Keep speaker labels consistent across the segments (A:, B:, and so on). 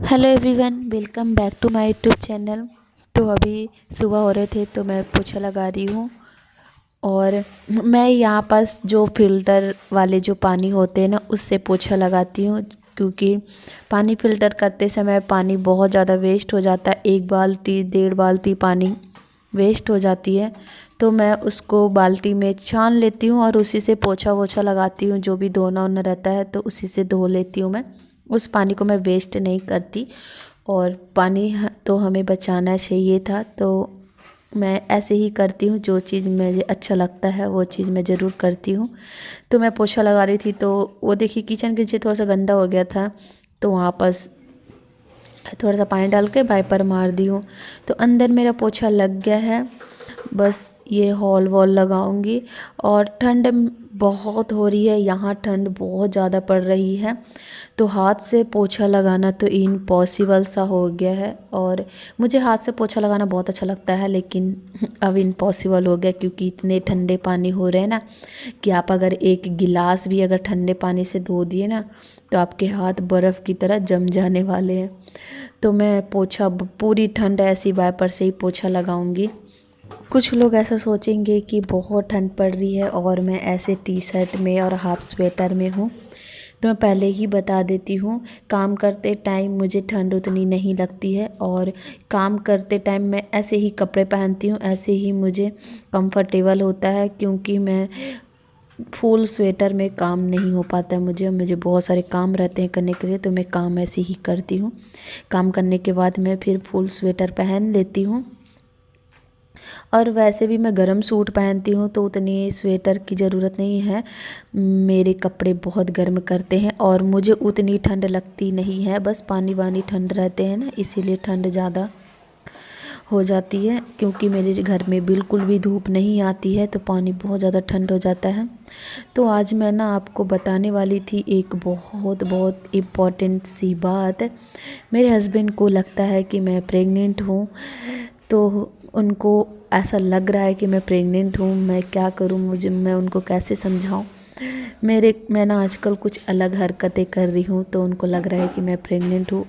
A: Hello everyone, welcome back to my YouTube channel. तो अभी सुबह हो रहे थे तो मैं पोछा लगा रही हूँ। और मैं यहाँ पास जो फ़िल्टर वाले जो पानी होते हैं ना, उससे पोछा लगाती हूँ, क्योंकि पानी फ़िल्टर करते समय पानी बहुत ज़्यादा वेस्ट हो जाता है। 1 बाल्टी 1.5 बाल्टी पानी वेस्ट हो जाती है, तो मैं उसको बाल्टी में छान लेती हूँ और उसी से पोछा वोछा लगाती हूँ। जो भी धोना वोना रहता है तो उसी से धो लेती हूँ मैं। उस पानी को मैं वेस्ट नहीं करती, और पानी तो हमें बचाना चाहिए था, तो मैं ऐसे ही करती हूँ। जो चीज़ मुझे अच्छा लगता है वो चीज़ मैं ज़रूर करती हूँ। तो मैं पोछा लगा रही थी तो वो देखिए किचन के नीचे थोड़ा सा गंदा हो गया था, तो वहाँ पास थोड़ा सा पानी डाल के वाइपर मार दी हूँ, तो अंदर मेरा पोछा लग गया है। बस ये हॉल वॉल लगाऊंगी। और ठंड बहुत हो रही है, यहाँ ठंड बहुत ज़्यादा पड़ रही है, तो हाथ से पोछा लगाना तो इम्पॉसिबल सा हो गया है। और मुझे हाथ से पोछा लगाना बहुत अच्छा लगता है, लेकिन अब इम्पॉसिबल हो गया, क्योंकि इतने ठंडे पानी हो रहे हैं ना कि आप अगर एक गिलास भी अगर ठंडे पानी से धो दिए ना, तो आपके हाथ बर्फ़ की तरह जम जाने वाले हैं। तो मैं पोछा पूरी ठंड ऐसी वाइपर से ही पोछा लगाऊंगी। कुछ लोग ऐसा सोचेंगे कि बहुत ठंड पड़ रही है और मैं ऐसे टी शर्ट में और हाफ स्वेटर में हूँ, तो मैं पहले ही बता देती हूँ, काम करते टाइम मुझे ठंड उतनी नहीं लगती है, और काम करते टाइम मैं ऐसे ही कपड़े पहनती हूँ, ऐसे ही मुझे कंफर्टेबल होता है, क्योंकि मैं फुल स्वेटर में काम नहीं हो पाता है। मुझे बहुत सारे काम रहते हैं करने के लिए, तो मैं काम ऐसे ही करती हूँ। काम करने के बाद मैं फिर फुल स्वेटर पहन लेती हूँ। और वैसे भी मैं गर्म सूट पहनती हूँ, तो उतनी स्वेटर की ज़रूरत नहीं है। मेरे कपड़े बहुत गर्म करते हैं और मुझे उतनी ठंड लगती नहीं है। बस पानी वानी ठंड रहते हैं ना, इसीलिए ठंड ज़्यादा हो जाती है, क्योंकि मेरे घर में बिल्कुल भी धूप नहीं आती है, तो पानी बहुत ज़्यादा ठंड हो जाता है। तो आज मैं ना आपको बताने वाली थी एक बहुत बहुत इम्पॉर्टेंट सी बात। मेरे हस्बैंड को लगता है कि मैं प्रेग्नेंट हूँ, तो उनको ऐसा लग रहा है कि मैं प्रेग्नेंट हूँ। मैं क्या करूँ, मैं उनको कैसे समझाऊँ। मैं ना आजकल कुछ अलग हरकतें कर रही हूँ, तो उनको लग रहा है कि मैं प्रेग्नेंट हूँ।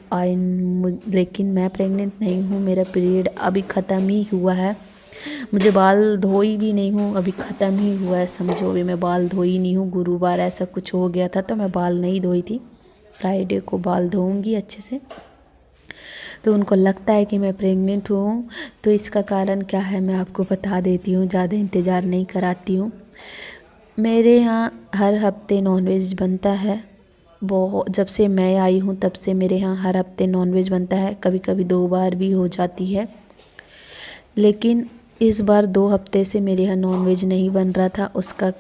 A: लेकिन मैं प्रेग्नेंट नहीं हूँ। मेरा पीरियड अभी ख़त्म ही हुआ है। मुझे बाल धोई भी नहीं हूँ, अभी ख़त्म ही हुआ है, समझो। अभी मैं बाल धोई नहीं हूँ। गुरुवार ऐसा कुछ हो गया था तो मैं बाल नहीं धोई थी। फ्राइडे को बाल धोऊंगी अच्छे से। तो उनको लगता है कि मैं प्रेग्नेंट हूँ। तो इसका कारण क्या है मैं आपको बता देती हूँ, ज़्यादा इंतज़ार नहीं कराती हूँ। मेरे यहाँ हर हफ्ते नॉनवेज बनता है। बहुत जब से मैं आई हूँ तब से मेरे यहाँ हर हफ्ते नॉनवेज बनता है। कभी कभी 2 बार भी हो जाती है, लेकिन इस बार 2 हफ्ते से मेरे यहाँ नॉनवेज नहीं बन रहा था। उसका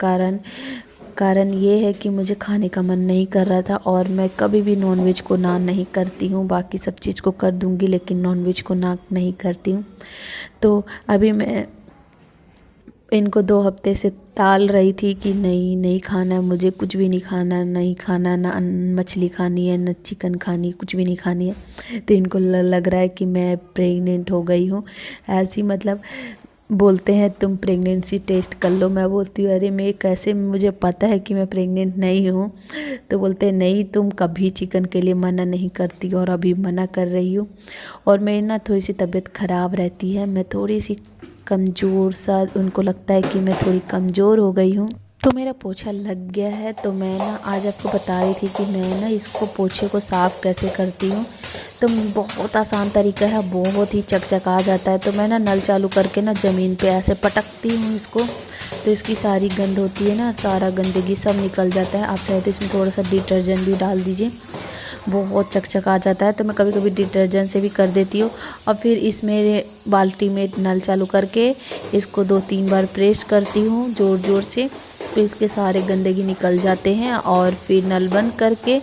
A: कारण ये है कि मुझे खाने का मन नहीं कर रहा था, और मैं कभी भी नॉनवेज को ना नहीं करती हूँ। बाकी सब चीज़ को कर दूँगी, लेकिन नॉनवेज को ना नहीं करती हूँ। तो अभी मैं इनको 2 हफ्ते से टाल रही थी कि नहीं नहीं खाना, मुझे कुछ भी नहीं खाना, नहीं खाना, ना मछली खानी है, ना चिकन खानी, कुछ भी नहीं खानी है। तो इनको लग रहा है कि मैं प्रेग्नेंट हो गई हूँ। ऐसी मतलब बोलते हैं तुम प्रेगनेंसी टेस्ट कर लो। मैं बोलती हूँ अरे मैं कैसे, मुझे पता है कि मैं प्रेग्नेंट नहीं हूँ। तो बोलते हैं नहीं, तुम कभी चिकन के लिए मना नहीं करती और अभी मना कर रही हो। और मेरी ना थोड़ी सी तबीयत ख़राब रहती है, मैं थोड़ी सी कमज़ोर सा, उनको लगता है कि मैं थोड़ी कमज़ोर हो गई हूँ। तो मेरा पोछा लग गया है, तो मैं ना आज आपको बता रही थी कि मैं ना इसको पोछे को साफ़ कैसे करती हूँ। तो बहुत आसान तरीका है, बहुत ही चकचका जाता है। तो मैं ना नल चालू करके ना ज़मीन पे ऐसे पटकती हूँ इसको, तो इसकी सारी गंद होती है ना, सारा गंदगी सब निकल जाता है। आप चाहे तो इसमें थोड़ा सा डिटर्जेंट भी डाल दीजिए, बहुत चकचका जाता है। तो मैं कभी कभी डिटर्जेंट से भी कर देती हूँ। और फिर इसमें बाल्टी में नल चालू करके इसको 2-3 बार प्रेस करती हूँ ज़ोर ज़ोर से, तो इसके सारे गंदगी निकल जाते हैं। और फिर नल बंद करके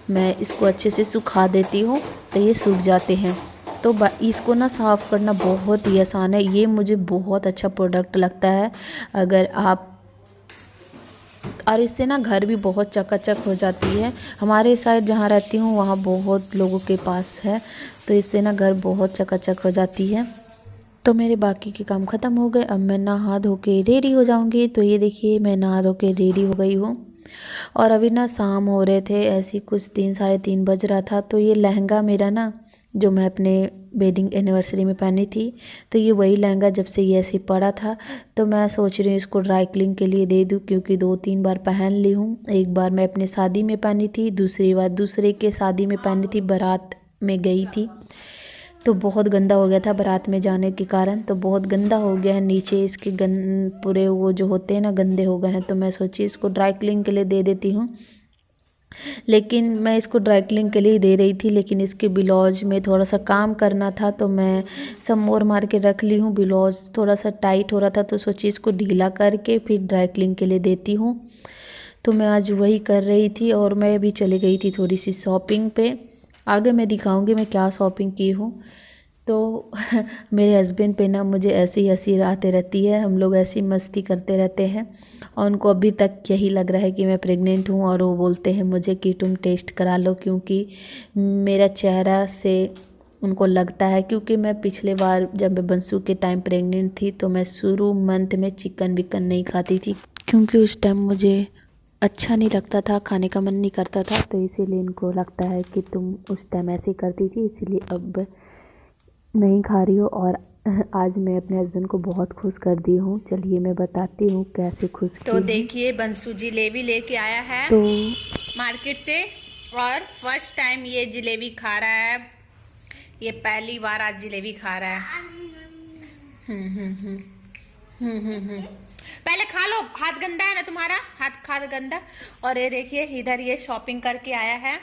A: मैं इसको अच्छे से सुखा देती हूँ, तो ये सूख जाते हैं। तो इसको ना साफ़ करना बहुत ही आसान है। ये मुझे बहुत अच्छा प्रोडक्ट लगता है। अगर आप, और इससे ना घर भी बहुत चकाचक हो जाती है। हमारे साइड जहाँ रहती हूँ वहाँ बहुत लोगों के पास है, तो इससे ना घर बहुत चकाचक हो जाती है। तो मेरे बाकी के काम ख़त्म हो गए, अब मैं नहा धो के रेडी हो जाऊँगी। तो ये देखिए मैं नहा धो के रेडी हो गई हूँ। और अभी ना शाम हो रहे थे, ऐसी कुछ 3 साढ़े 3 बज रहा था। तो ये लहंगा मेरा ना जो मैं अपने वेडिंग एनिवर्सरी में पहनी थी। तो ये वही लहंगा जब से ये ऐसे पड़ा था, तो मैं सोच रही हूँ इसको ड्राई क्लीन के लिए दे दूँ, क्योंकि 2-3 बार पहन ली हूँ। एक बार मैं अपने शादी में पहनी थी, दूसरी बार दूसरे के शादी में पहनी थी, बारात में गई थी तो बहुत गंदा हो गया था बारात में जाने के कारण। तो बहुत गंदा हो गया है, नीचे इसके पूरे वो जो होते हैं ना गंदे हो गए हैं। तो मैं सोची इसको ड्राई क्लीन के लिए दे देती हूँ। लेकिन मैं इसको ड्राई क्लीन के लिए दे रही थी, लेकिन इसके ब्लाउज में थोड़ा सा काम करना था, तो मैं सब मोड़ मार के रख ली हूँ। ब्लाउज थोड़ा सा टाइट हो रहा था, तो सोची इसको ढीला करके फिर ड्राई क्लीन के लिए देती हूँ। तो मैं आज वही कर रही थी और मैं भी चली गई थी थोड़ी सी शॉपिंग पे। आगे मैं दिखाऊंगी मैं क्या शॉपिंग की हूँ। तो मेरे हस्बैंड पे ना मुझे ऐसी हंसी आते रहती है, हम लोग ऐसी मस्ती करते रहते हैं और उनको अभी तक यही लग रहा है कि मैं प्रेग्नेंट हूँ। और वो बोलते हैं मुझे कि तुम टेस्ट करा लो, क्योंकि मेरा चेहरा से उनको लगता है, क्योंकि मैं पिछले बार जब मैं बंसू के टाइम प्रेग्नेंट थी तो मैं शुरू मंथ में चिकन विकन नहीं खाती थी, क्योंकि उस टाइम मुझे अच्छा नहीं लगता था, खाने का मन नहीं करता था। तो इसीलिए इनको लगता है कि तुम उस टाइम ऐसे करती थी, इसीलिए अब नहीं खा रही हो। और आज मैं अपने हस्बैंड को बहुत खुश कर दी हूँ। चलिए मैं बताती हूँ कैसे खुश की
B: तो
A: हूँ।
B: देखिए बंसू जिलेबी लेके आया है
A: तो
B: मार्केट से और फर्स्ट टाइम ये जिलेबी खा रहा है। ये पहली बार आज जिलेबी खा रहा है। पहले खा लो, हाथ गंदा है ना तुम्हारा, हाथ गंदा। और ये देखिए इधर ये शॉपिंग करके आया है।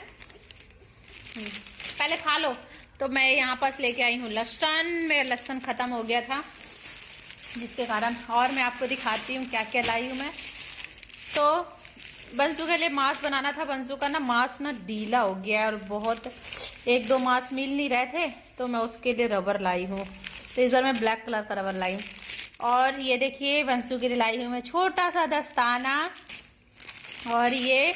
B: पहले खा लो। तो मैं यहाँ पास लेके आई हूँ लहसुन, मेरा लहसुन खत्म हो गया था जिसके कारण। और मैं आपको दिखाती हूँ क्या क्या लाई हूँ मैं। तो बंसू के लिए मांस बनाना था। बंसू का ना मांस ना ढीला हो गया और बहुत 1-2 मांस मिल नहीं रहे थे, तो मैं उसके लिए रबर लाई हूँ। तो इस बार मैं ब्लैक कलर का रबर लाई हूँ। और ये देखिए बंसू के लिए लाई हूँ मैं छोटा सा दस्ताना। और ये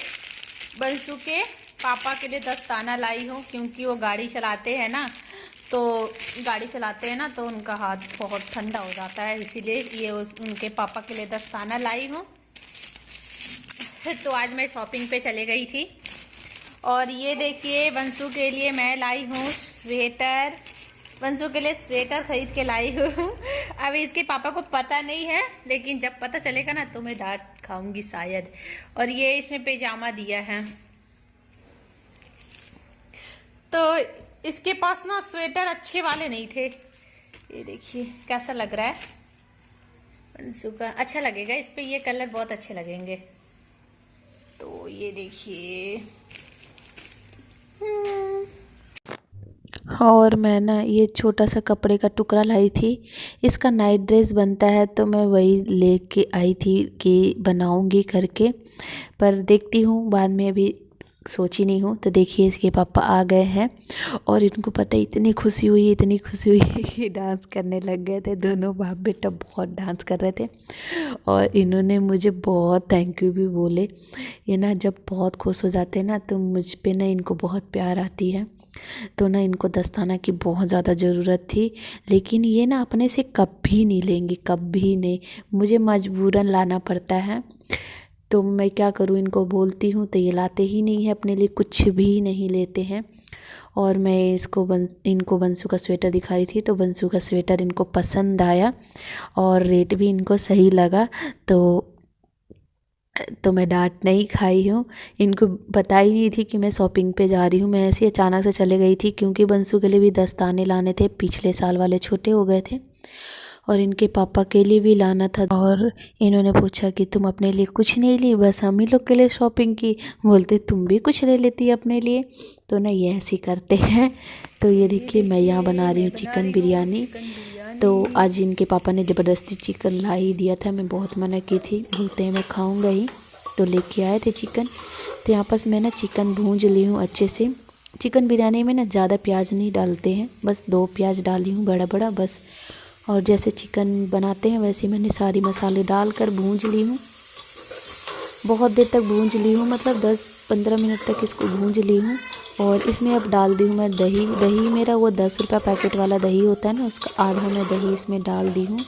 B: बंसू के पापा के लिए दस्ताना लाई हूँ, क्योंकि वो गाड़ी चलाते हैं ना, तो गाड़ी चलाते हैं ना तो उनका हाथ बहुत ठंडा हो जाता है, इसीलिए ये उनके पापा के लिए दस्ताना लाई हूँ। तो आज मैं शॉपिंग पे चले गई थी। और ये देखिए बंसू के लिए मैं लाई हूँ स्वेटर। बंसू के लिए स्वेटर खरीद के लाई हूँ। अभी इसके पापा को पता नहीं है, लेकिन जब पता चलेगा ना तो मैं डांट खाऊंगी शायद। और ये इसमें पैजामा दिया है। तो इसके पास ना स्वेटर अच्छे वाले नहीं थे। ये देखिए कैसा लग रहा है बंसू का, अच्छा लगेगा इस पे, ये कलर बहुत अच्छे लगेंगे। तो ये देखिए।
A: और मैं ना ये छोटा सा कपड़े का टुकड़ा लाई थी, इसका नाइट ड्रेस बनता है, तो मैं वही लेके आई थी कि बनाऊंगी करके, पर देखती हूँ बाद में, अभी सोची नहीं हूँ। तो देखिए इसके पापा आ गए हैं और इनको पता है इतनी खुशी हुई कि डांस करने लग गए थे। दोनों बाप बेटा बहुत डांस कर रहे थे और इन्होंने मुझे बहुत थैंक यू भी बोले। ये ना जब बहुत खुश हो जाते हैं ना तो मुझ पे ना इनको बहुत प्यार आती है। तो ना इनको दस्ताना की बहुत ज़्यादा ज़रूरत थी, लेकिन ये ना अपने से कभी नहीं लेंगे, कभी नहीं, मुझे मजबूरन लाना पड़ता है। तो मैं क्या करूँ, इनको बोलती हूँ तो ये लाते ही नहीं है, अपने लिए कुछ भी नहीं लेते हैं। और मैं इनको बंसू का स्वेटर दिखा रही थी, तो बंसू का स्वेटर इनको पसंद आया और रेट भी इनको सही लगा। तो मैं डांट नहीं खाई हूँ। इनको पता ही नहीं थी कि मैं शॉपिंग पे जा रही हूँ, मैं ऐसे अचानक से चले गई थी, क्योंकि बंसू के लिए भी दस्ताने लाने थे, पिछले साल वाले छोटे हो गए थे और इनके पापा के लिए भी लाना था। और इन्होंने पूछा कि तुम अपने लिए कुछ नहीं ली, बस हम ही लोग के लिए शॉपिंग की, बोलते तुम भी कुछ ले लेती अपने लिए। तो ना ये ऐसे करते हैं। तो ये देखिए मैं यहाँ बना रही हूँ चिकन बिरयानी। तो आज इनके पापा ने ज़बरदस्ती चिकन ला ही दिया था, मैं बहुत मना की थी, बोलते हैं मैं खाऊंगा ही, तो लेके आए थे चिकन। तो यहाँ पर मैं ना चिकन भूंज ली हूँ अच्छे से। चिकन बिरयानी में ना ज़्यादा प्याज नहीं डालते हैं, बस 2 प्याज डाली हूँ बड़ा बड़ा बस। और जैसे चिकन बनाते हैं वैसे मैंने सारी मसाले डालकर भूंज ली हूँ, बहुत देर तक भूंज ली हूँ, मतलब 10-15 मिनट तक इसको भूंज ली हूँ। और इसमें अब डाल दी हूँ मैं दही मेरा वो 10 रुपये पैकेट वाला दही होता है ना, उसका आधा मैं दही इसमें डाल दी हूँ।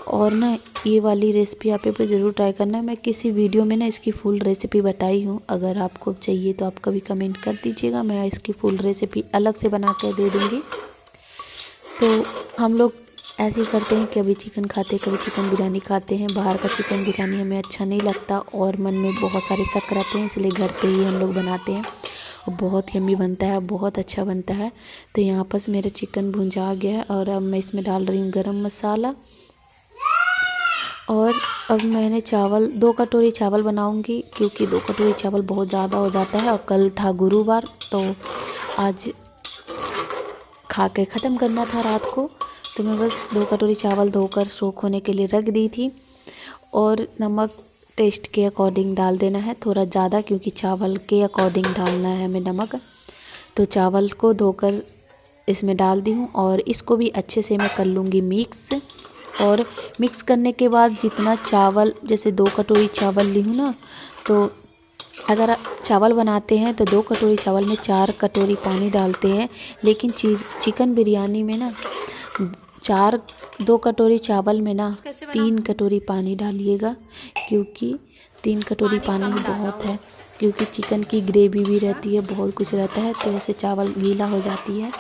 A: और ना ये वाली रेसिपी आप पे ज़रूर ट्राई करना। मैं किसी वीडियो में ना इसकी फुल रेसिपी बताई हूँ, अगर आपको चाहिए तो आप कभी कमेंट कर दीजिएगा, मैं इसकी फुल रेसिपी अलग से बना कर दे दूँगी। तो हम लोग ऐसे ही करते हैं, कभी चिकन खाते कभी चिकन बिरयानी खाते हैं। बाहर का चिकन बिरयानी हमें अच्छा नहीं लगता और मन में बहुत सारे शक रहते हैं, इसलिए घर पे ही हम लोग बनाते हैं और बहुत यम्मी बनता है, बहुत अच्छा बनता है। तो यहाँ पर मेरा चिकन भुंजा गया है और अब मैं इसमें डाल रही हूँ गरम मसाला। और अब मैंने चावल 2 कटोरी चावल बनाऊंगी, क्योंकि 2 कटोरी चावल बहुत ज़्यादा हो जाता है और कल था गुरुवार, तो आज खा के ख़त्म करना था रात को। तो मैं बस 2 कटोरी चावल धोकर सोख होने के लिए रख दी थी। और नमक टेस्ट के अकॉर्डिंग डाल देना है, थोड़ा ज़्यादा, क्योंकि चावल के अकॉर्डिंग डालना है हमें नमक। तो चावल को धोकर इसमें डाल दी हूँ और इसको भी अच्छे से मैं कर लूँगी मिक्स। और मिक्स करने के बाद जितना चावल, जैसे 2 कटोरी चावल ली हूँ ना, तो अगर आप चावल बनाते हैं तो 2 कटोरी चावल में 4 कटोरी पानी डालते हैं, लेकिन चिकन बिरयानी में ना 2 कटोरी चावल में ना 3 कटोरी पानी डालिएगा, क्योंकि 3 कटोरी पानी बहुत है, क्योंकि चिकन की ग्रेवी भी रहती है, बहुत कुछ रहता है, तो ऐसे चावल गीला हो जाती है।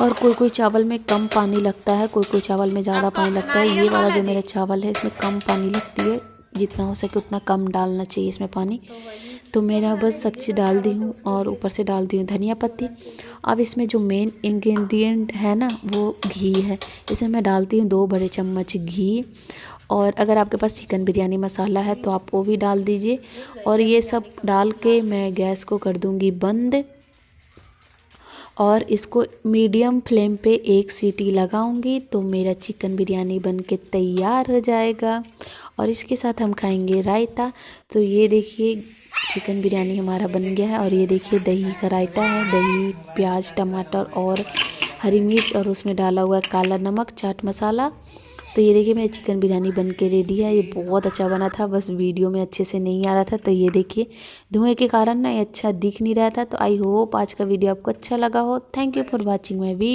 A: और कोई कोई चावल में कम पानी लगता है, कोई कोई चावल में ज़्यादा पानी लगता है। ये वाला जो मेरा चावल है इसमें कम पानी लगती है, जितना हो सके उतना कम डालना चाहिए इसमें पानी। तो मेरा बस सब चीज़ डाल दी हूँ और ऊपर से डाल दी हूँ धनिया पत्ती। अब इसमें जो मेन इंग्रेडिएंट है ना वो घी है, इसमें मैं डालती हूँ 2 बड़े चम्मच घी। और अगर आपके पास चिकन बिरयानी मसाला है तो आप वो भी डाल दीजिए। और ये सब डाल के मैं गैस को कर दूँगी बंद और इसको मीडियम फ्लेम पे 1 सीटी लगाऊंगी, तो मेरा चिकन बिरयानी बनके तैयार हो जाएगा। और इसके साथ हम खाएंगे रायता। तो ये देखिए चिकन बिरयानी हमारा बन गया है और ये देखिए दही का रायता है, दही, प्याज, टमाटर और हरी मिर्च और उसमें डाला हुआ है काला नमक, चाट मसाला। तो ये देखिए मेरी चिकन बिरयानी बन के रेडी है। ये बहुत अच्छा बना था, बस वीडियो में अच्छे से नहीं आ रहा था। तो ये देखिए धुएं के कारण ना ये अच्छा दिख नहीं रहा था। तो आई होप आज का वीडियो आपको अच्छा लगा हो। Thank you for watching my video.